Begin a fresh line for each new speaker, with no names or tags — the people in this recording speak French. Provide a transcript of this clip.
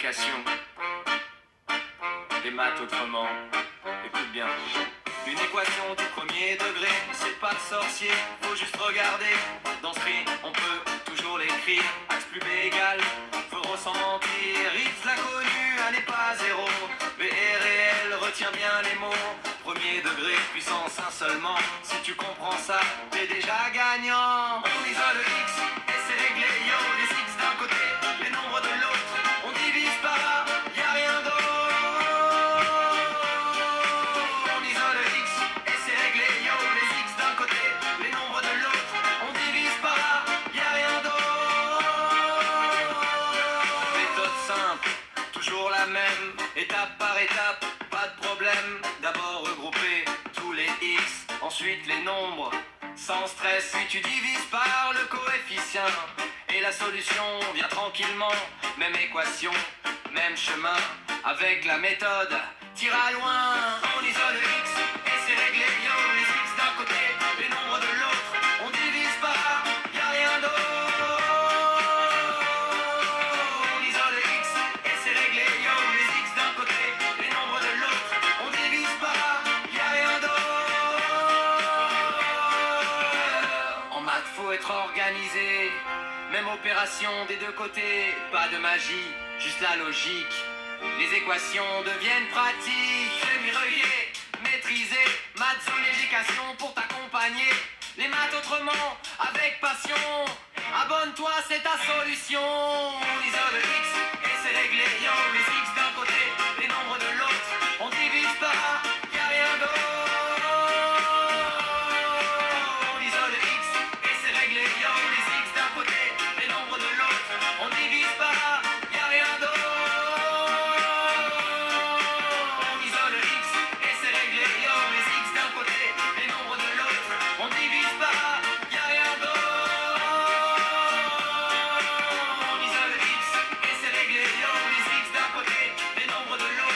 multiplication. Les maths autrement. Écoute bien. Une équation du premier degré, c'est pas sorcier, faut juste regarder. Dans ce prix, on peut toujours l'écrire. Axe plus B égale, faut sans mentir. X l'inconnu, A n'est pas zéro. B est réel, retiens bien les mots. Premier degré, puissance 1 seulement. Si tu comprends ça, t'es déjà gagnant. On isole X, et c'est réglé, yo. Les X d'un côté, les nombres de l'autre. On divise par A, y a rien d'autre. Toujours la même, étape par étape, pas de problème. D'abord regrouper tous les X, ensuite les nombres, sans stress. Puis tu divises par le coefficient, et la solution vient tranquillement. Même équation, même chemin, avec la méthode, tira loin. On isole X, et c'est réglé, yo. Les X d'un côté, les nombres de l'autre, on divise par A, y a rien d'autre. Faut être organisé, même opération des deux côtés, pas de magie, juste la logique. Les équations deviennent pratiques. Semi-relié, maîtrisé, maths zone éducation pour t'accompagner. Les maths autrement, avec passion. Abonne-toi, c'est ta solution. On isole X et c'est réglé, yo. Les X d'un côté, les nombres de l'autre, on divise par A, y a rien d'autre. Nombres de l'eau.